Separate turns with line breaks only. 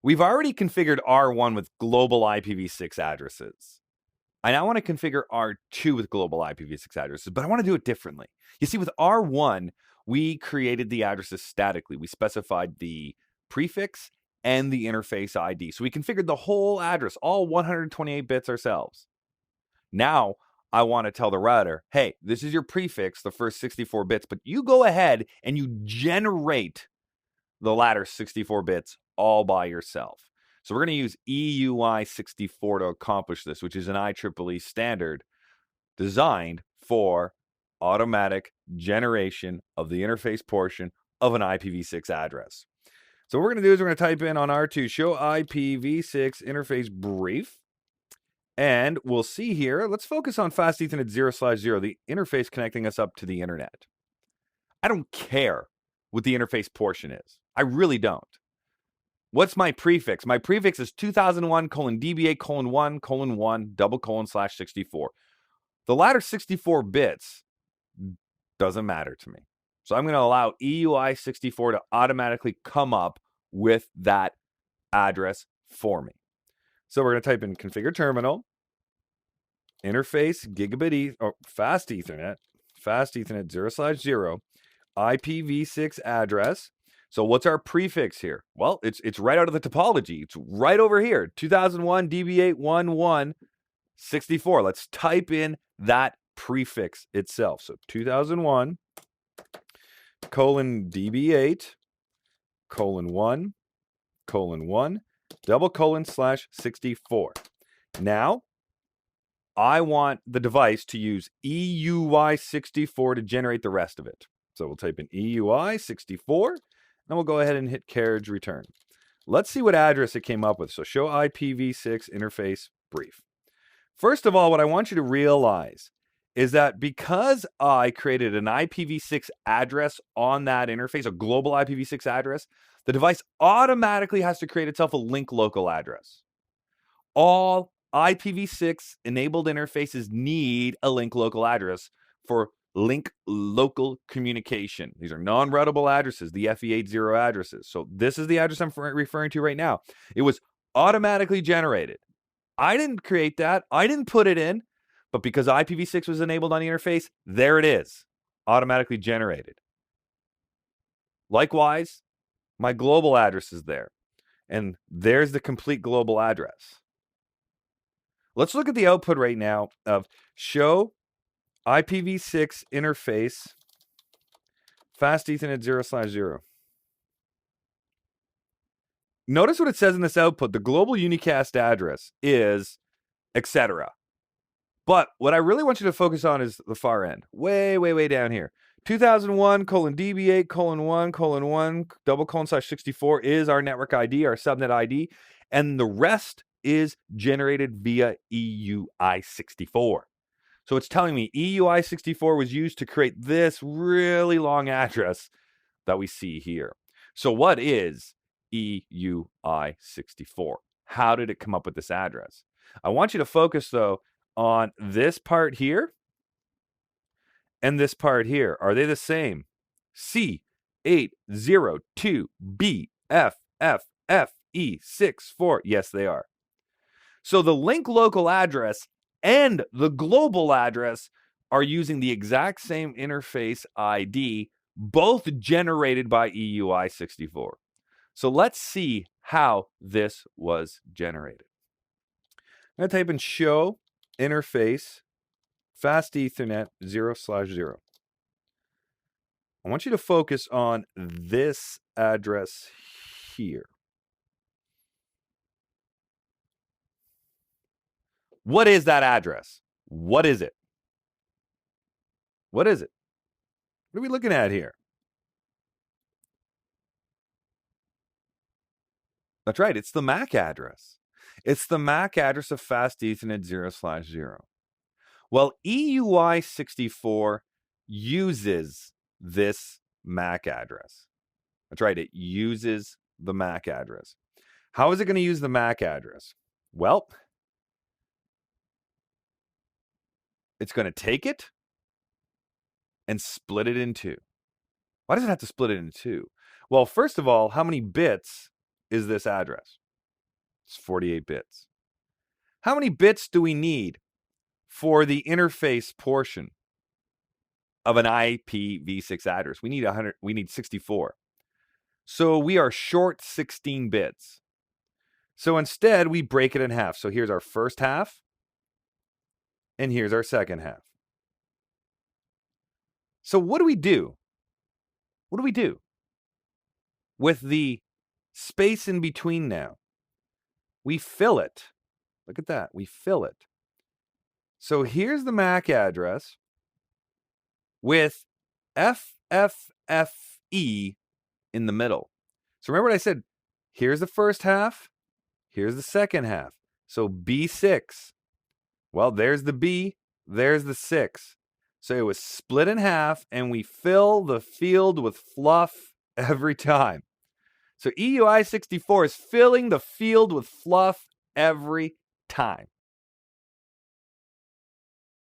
We've already configured R1 with global IPv6 addresses. I now want to configure R2 with global IPv6 addresses, but I want to do it differently. You see, with R1, we created the addresses statically. We specified the prefix and the interface ID. So we configured the whole address, all 128 bits ourselves. Now, I want to tell the router, hey, this is your prefix, the first 64 bits, but you go ahead and you generate the latter 64 bits all by yourself. So we're going to use EUI 64 to accomplish this, which is an IEEE standard designed for automatic generation of the interface portion of an IPv6 address. So what we're going to do is we're going to type in on R2, show IPv6 interface brief. And we'll see here, let's focus on fast Ethernet 0/0, the interface connecting us up to the internet. I don't care what the interface portion is. I really don't. What's my prefix? My prefix is 2001:DBA:1:1:/64. The latter 64 bits doesn't matter to me. So I'm going to allow EUI 64 to automatically come up with that address for me. So we're going to type in configure terminal, interface gigabit fast Ethernet 0/0, IPv6 address. So what's our prefix here? Well, it's right out of the topology. It's right over here, 2001:DB8:1:1:64. Let's type in that prefix itself. So 2001:DB8:1:1:/64. Now, I want the device to use EUI 64 to generate the rest of it. So we'll type in EUI 64, and we'll go ahead and hit carriage return. Let's see what address it came up with. So show IPv6 interface brief. First of all, what I want you to realize is that because I created an IPv6 address on that interface, a global IPv6 address, the device automatically has to create itself a link local address. All IPv6 enabled interfaces need a link local address for link local communication. These are non-routable addresses, the FE80 addresses. So this is the address I'm referring to right now. It was automatically generated. I didn't create that. I didn't put it in, but because IPv6 was enabled on the interface, there it is, automatically generated. Likewise, my global address is there, and there's the complete global address. Let's look at the output right now of show IPv6 interface fast Ethernet 0/0. Notice what it says in this output. The global unicast address is etc. But what I really want you to focus on is the far end. Way down here. 2001:DB8:1:1:/64 is our network ID, our subnet ID, and the rest is generated via EUI 64. So it's telling me EUI 64 was used to create this really long address that we see here. So what is EUI 64? How did it come up with this address? I want you to focus, though, on this part here and this part here. Are they the same? C802BFFFE64. Yes, they are. So the link local address and the global address are using the exact same interface ID, both generated by EUI 64. So let's see how this was generated. I'm going to type in show interface fast Ethernet 0/0. I want you to focus on this address here. What is that address? What is it? What is it? What are we looking at here? That's right, it's the MAC address. It's the MAC address of fast Ethernet 0/0. Well, EUI 64 uses this MAC address. That's right, it uses the MAC address. How is it going to use the MAC address? Well, it's going to take it and split it in two. Why does it have to split it in two? Well, first of all, how many bits is this address? It's 48 bits. How many bits do we need for the interface portion of an IPv6 address? We need 64. So we are short 16 bits. So instead, we break it in half. So here's our first half, and here's our second half. So what do we do? What do we do with the space in between now? We fill it. Look at that. We fill it. So here's the MAC address with FFFE in the middle. So remember what I said? Here's the first half. Here's the second half. So B6. Well, there's the B. There's the 6. So it was split in half, and we fill the field with fluff every time. So EUI 64 is filling the field with fluff every time.